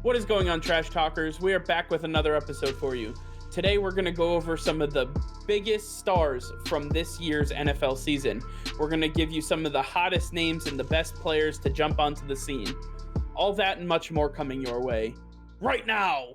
What is going on, Trash Talkers? We are back with another episode for you. Today, we're going to go over some of the biggest stars from this year's NFL season. We're going to give you some of the hottest names and the best players to jump onto the scene. All that and much more coming your way right now.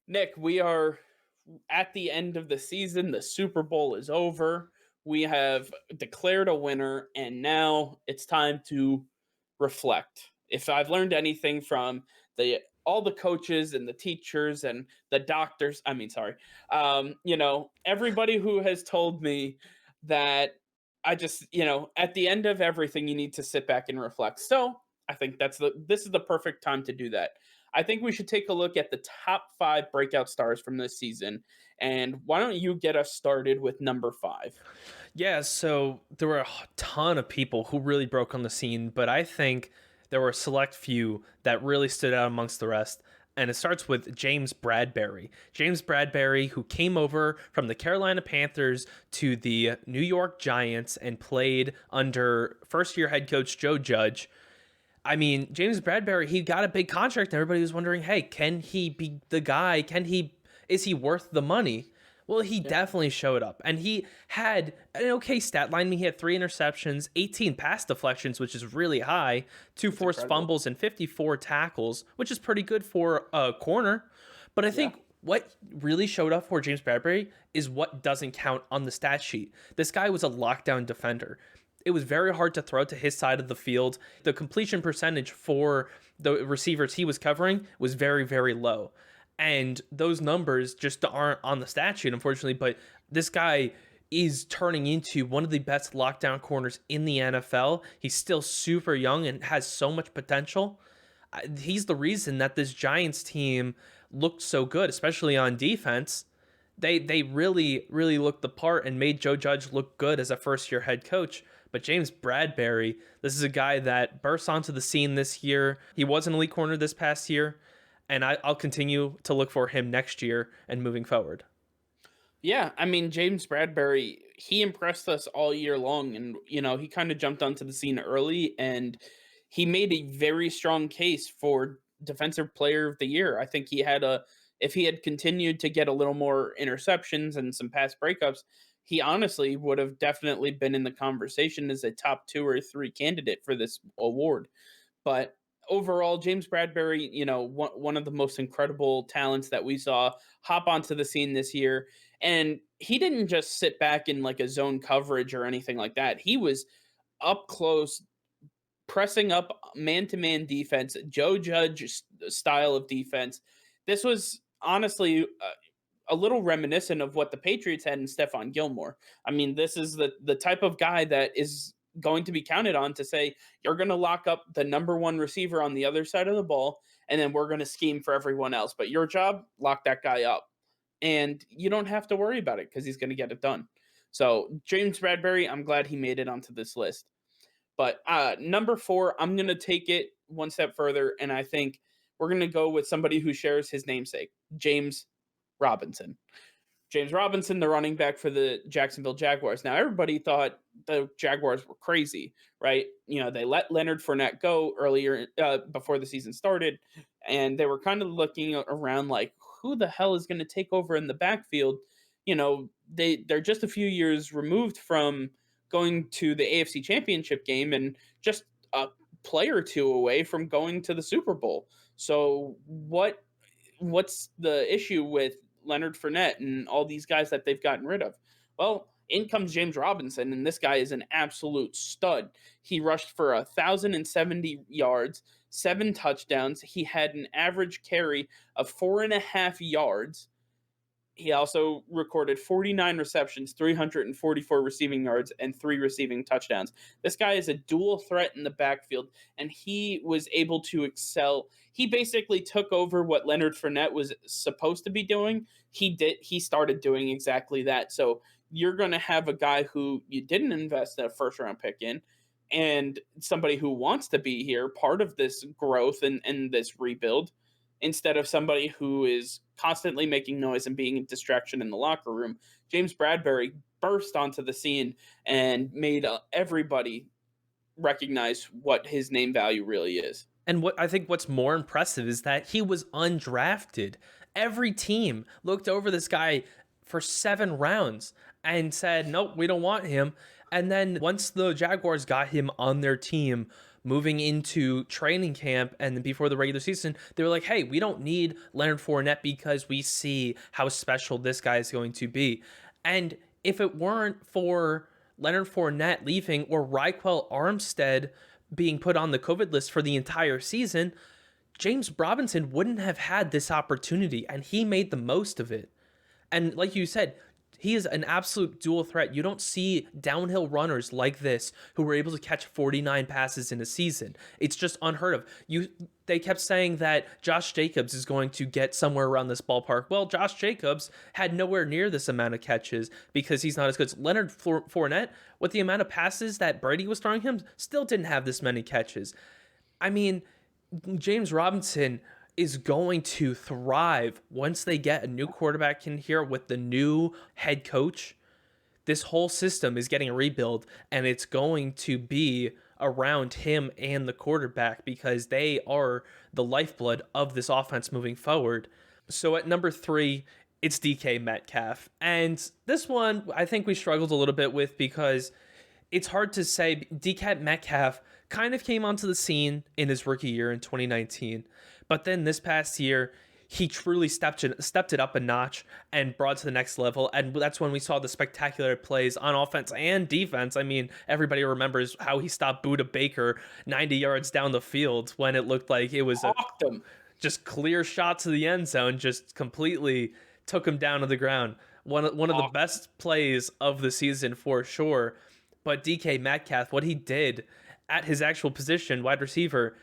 Nick, we are at the end of the season. The Super Bowl is over. We have declared a winner, and now it's time to reflect. If I've learned anything from all the coaches and the teachers and the doctors, everybody who has told me that at the end of everything, you need to sit back and reflect. So I think this is the perfect time to do that. I think we should take a look at the top 5 breakout stars from this season. And why don't you get us started with number 5? Yeah, so there were a ton of people who really broke on the scene, but I think there were a select few that really stood out amongst the rest. And it starts with James Bradberry. James Bradberry, who came over from the Carolina Panthers to the New York Giants and played under first-year head coach Joe Judge. I mean, James Bradberry, he got a big contract, and everybody was wondering, hey, can he be the guy? Is he worth the money? Well, he definitely showed up, and he had an okay stat line. He had 3 interceptions, 18 pass deflections, which is really high, 2 forced fumbles, and 54 tackles, which is pretty good for a corner. But I think what really showed up for James Bradberry is what doesn't count on the stat sheet. This guy was a lockdown defender. It was very hard to throw to his side of the field. The completion percentage for the receivers he was covering was very, very low. And those numbers just aren't on the stat sheet, unfortunately. But this guy is turning into one of the best lockdown corners in the NFL. He's still super young and has so much potential. He's the reason that this Giants team looked so good, especially on defense. They really, really looked the part and made Joe Judge look good as a first-year head coach. But James Bradberry, this is a guy that burst onto the scene this year. He was an elite corner this past year, and I'll continue to look for him next year and moving forward. Yeah, I mean, James Bradberry, he impressed us all year long, and, he kind of jumped onto the scene early, and he made a very strong case for Defensive Player of the Year. I think if he had continued to get a little more interceptions and some pass breakups, he honestly would have definitely been in the conversation as a top 2 or 3 candidate for this award. But overall, James Bradberry, one of the most incredible talents that we saw hop onto the scene this year. And he didn't just sit back in like a zone coverage or anything like that. He was up close, pressing up man-to-man defense, Joe Judge style of defense. This was honestly a little reminiscent of what the Patriots had in Stephon Gilmore. I mean, this is the type of guy that is going to be counted on to say, you're going to lock up the number 1 receiver on the other side of the ball, and then we're going to scheme for everyone else. But your job, lock that guy up. And you don't have to worry about it because he's going to get it done. So James Bradberry, I'm glad he made it onto this list. But number 4, I'm going to take it one step further, and I think we're going to go with somebody who shares his namesake, James Robinson. James Robinson, the running back for the Jacksonville Jaguars. Now, everybody thought the Jaguars were crazy, right? They let Leonard Fournette go earlier before the season started, and they were kind of looking around like, who the hell is going to take over in the backfield? They're just a few years removed from going to the AFC Championship game and just a play or 2 away from going to the Super Bowl. So what's the issue with Leonard Fournette and all these guys that they've gotten rid of? Well, in comes James Robinson, and this guy is an absolute stud. He rushed for 1,070 yards, 7 touchdowns. He had an average carry of 4.5 yards, He also recorded 49 receptions, 344 receiving yards, and 3 receiving touchdowns. This guy is a dual threat in the backfield, and he was able to excel. He basically took over what Leonard Fournette was supposed to be doing. He started doing exactly that. So you're going to have a guy who you didn't invest a first round pick in, and somebody who wants to be here, part of this growth and this rebuild, instead of somebody who is constantly making noise and being a distraction in the locker room. James Bradberry burst onto the scene and made everybody recognize what his name value really is. And what I think what's more impressive is that he was undrafted. Every team looked over this guy for 7 rounds and said, nope, we don't want him. And then once the Jaguars got him on their team moving into training camp and then before the regular season, they were like, hey, we don't need Leonard Fournette because we see how special this guy is going to be. And if it weren't for Leonard Fournette leaving or Raquel Armstead being put on the COVID list for the entire season, James Robinson wouldn't have had this opportunity, and he made the most of it. And like you said, he is an absolute dual threat. You don't see downhill runners like this who were able to catch 49 passes in a season. It's just unheard of. They kept saying that Josh Jacobs is going to get somewhere around this ballpark. Well, Josh Jacobs had nowhere near this amount of catches because he's not as good. Leonard Fournette, with the amount of passes that Brady was throwing him, still didn't have this many catches. I mean, James Robinson is going to thrive once they get a new quarterback in here with the new head coach. This whole system is getting a rebuild, and it's going to be around him and the quarterback because they are the lifeblood of this offense moving forward. So at number 3, it's DK Metcalf. And this one I think we struggled a little bit with because it's hard to say. DK Metcalf kind of came onto the scene in his rookie year in 2019. But then this past year, he truly stepped it up a notch and brought it to the next level. And that's when we saw the spectacular plays on offense and defense. I mean, everybody remembers how he stopped Buda Baker 90 yards down the field when it looked like it was just clear shot to the end zone, just completely took him down to the ground. One of the best plays of the season for sure. But DK Metcalf, what he did at his actual position, wide receiver,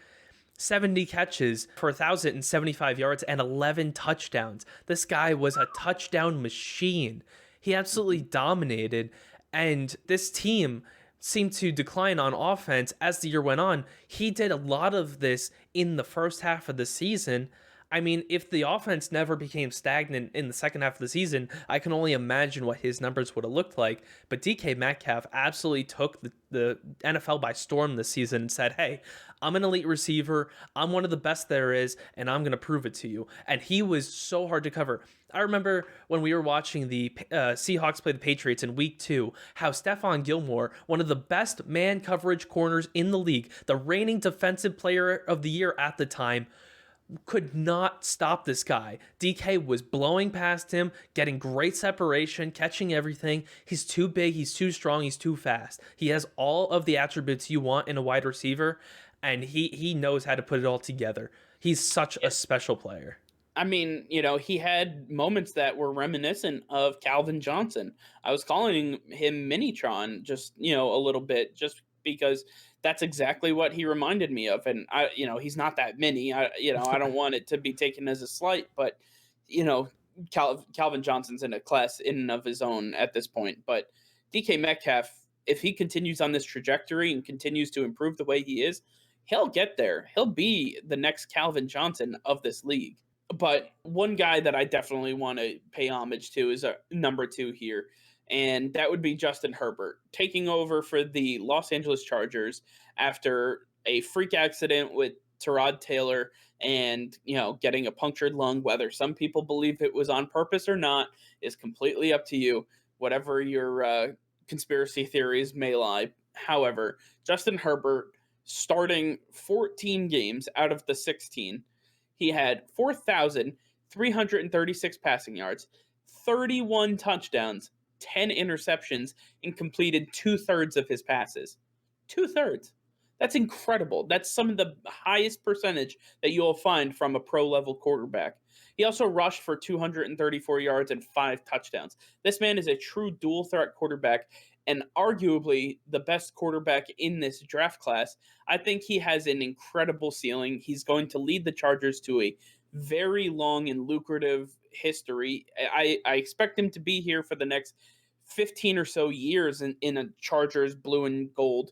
70 catches for 1,075 yards and 11 touchdowns. This guy was a touchdown machine. He absolutely dominated, and this team seemed to decline on offense as the year went on. He did a lot of this in the first half of the season. I mean, if the offense never became stagnant in the second half of the season, I can only imagine what his numbers would have looked like. But DK Metcalf absolutely took the NFL by storm this season and said, hey, I'm an elite receiver. I'm one of the best there is, and I'm going to prove it to you. And he was so hard to cover. I remember when we were watching the Seahawks play the Patriots in week 2, how Stephon Gilmore, one of the best man coverage corners in the league, the reigning defensive player of the year at the time, could not stop this guy. DK was blowing past him, getting great separation, catching everything. He's too big, he's too strong, he's too fast. He has all of the attributes you want in a wide receiver, and he knows how to put it all together. He's such a special player. I mean, he had moments that were reminiscent of Calvin Johnson. I was calling him Minitron just, a little bit, just because that's exactly what he reminded me of. And he's not that mini. I don't want it to be taken as a slight, but Calvin Johnson's in a class in and of his own at this point. But DK Metcalf, if he continues on this trajectory and continues to improve the way he is, he'll get there. He'll be the next Calvin Johnson of this league. But one guy that I definitely want to pay homage to is number 2 here, and that would be Justin Herbert, taking over for the Los Angeles Chargers after a freak accident with Tyrod Taylor and, getting a punctured lung. Whether some people believe it was on purpose or not is completely up to you, whatever your conspiracy theories may lie. However, Justin Herbert, starting 14 games out of the 16, he had 4,336 passing yards, 31 touchdowns, 10 interceptions, and completed 2/3 of his passes. 2/3. That's incredible. That's some of the highest percentage that you'll find from a pro level quarterback. He also rushed for 234 yards and 5 touchdowns. This man is a true dual threat quarterback and arguably the best quarterback in this draft class. I think he has an incredible ceiling. He's going to lead the Chargers to a very long and lucrative history. I expect him to be here for the next 15 or so years in a Chargers blue and gold.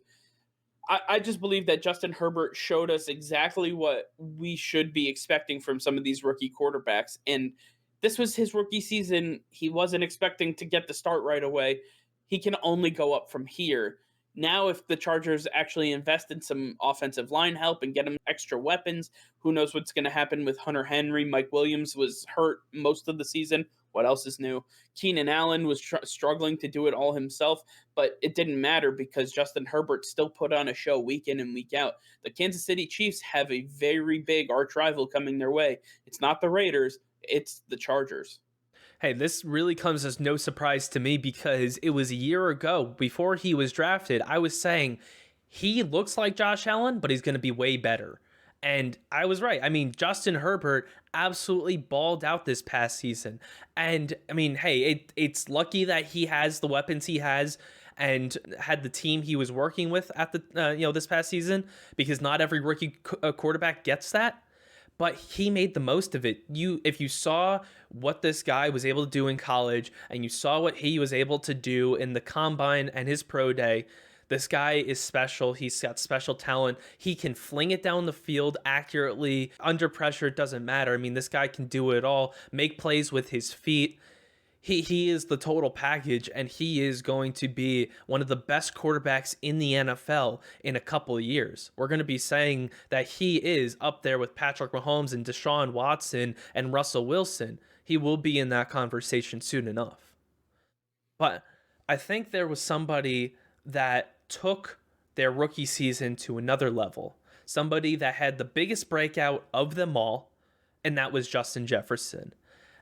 I just believe that Justin Herbert showed us exactly what we should be expecting from some of these rookie quarterbacks. And this was his rookie season. He wasn't expecting to get the start right away. He can only go up from here. Now, if the Chargers actually invest in some offensive line help and get him extra weapons, who knows what's going to happen with Hunter Henry? Mike Williams was hurt most of the season. What else is new? Keenan Allen was struggling to do it all himself, but it didn't matter because Justin Herbert still put on a show week in and week out. The Kansas City Chiefs have a very big arch rival coming their way. It's not the Raiders, it's the Chargers. Hey, this really comes as no surprise to me because it was a year ago before he was drafted. I was saying he looks like Josh Allen, but he's going to be way better. And I was right. I mean, Justin Herbert absolutely balled out this past season. And I mean, hey, it's lucky that he has the weapons he has and had the team he was working with at the this past season, because not every rookie quarterback gets that. But he made the most of it. If you saw what this guy was able to do in college and you saw what he was able to do in the combine and his pro day, this guy is special. He's got special talent. He can fling it down the field accurately. Under pressure, it doesn't matter. I mean, this guy can do it all, make plays with his feet. He is the total package, and he is going to be one of the best quarterbacks in the NFL in a couple of years. We're going to be saying that he is up there with Patrick Mahomes and Deshaun Watson and Russell Wilson. He will be in that conversation soon enough. But I think there was somebody that took their rookie season to another level. Somebody that had the biggest breakout of them all, and that was Justin Jefferson.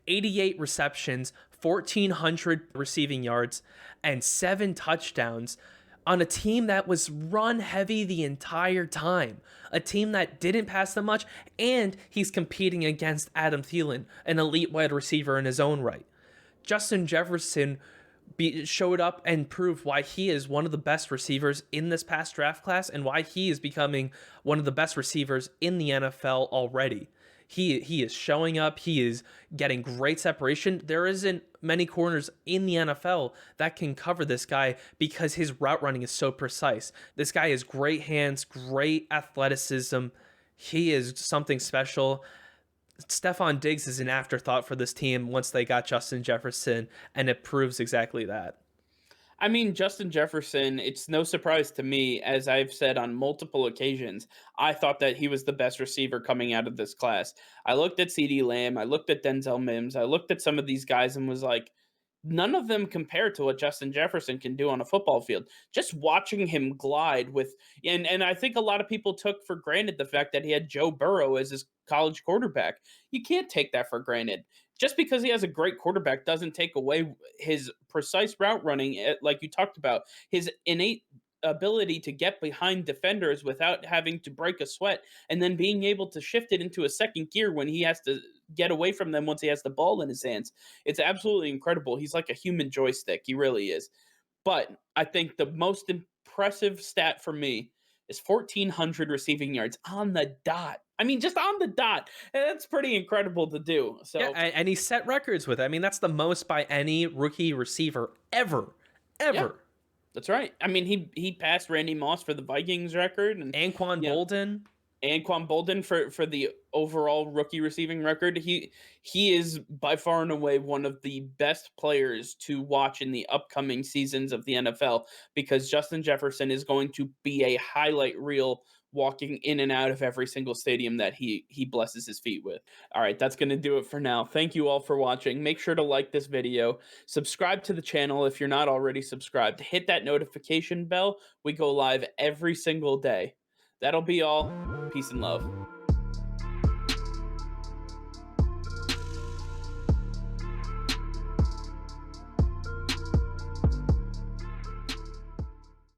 88 receptions, 1,400 receiving yards, and 7 touchdowns on a team that was run heavy the entire time. A team that didn't pass them much, and he's competing against Adam Thielen, an elite wide receiver in his own right. Justin Jefferson showed up and proved why he is one of the best receivers in this past draft class and why he is becoming one of the best receivers in the NFL already. He is showing up. He is getting great separation. There isn't many corners in the NFL that can cover this guy because his route running is so precise. This guy has great hands, great athleticism. He is something special. Stephon Diggs is an afterthought for this team once they got Justin Jefferson, and it proves exactly that. I mean, Justin Jefferson, it's no surprise to me, as I've said on multiple occasions, I thought that he was the best receiver coming out of this class. I looked at CeeDee Lamb, I looked at Denzel Mims, I looked at some of these guys and was like, none of them compare to what Justin Jefferson can do on a football field. Just watching him glide with, and I think a lot of people took for granted the fact that he had Joe Burrow as his college quarterback. You can't take that for granted. Just because he has a great quarterback doesn't take away his precise route running, like you talked about, his innate ability to get behind defenders without having to break a sweat, and then being able to shift it into a second gear when he has to get away from them once he has the ball in his hands. It's absolutely incredible. He's like a human joystick. He really is. But I think the most impressive stat for me is 1,400 receiving yards on the dot. I mean, just on the dot. And that's pretty incredible to do. So Yeah, and he set records with it. I mean, that's the most by any rookie receiver ever. yeah, that's right. I mean, he passed Randy Moss for the Vikings record, and Anquan yeah, Bolden. Anquan Bolden for the overall rookie receiving record. He is by far and away one of the best players to watch in the upcoming seasons of the NFL, because Justin Jefferson is going to be a highlight reel walking in and out of every single stadium that he blesses his feet with. All right, that's going to do it for now. Thank you all for watching. Make sure to like this video, subscribe to the channel if you're not already subscribed, hit that notification bell. We go live every single day. That'll be all. Peace and love.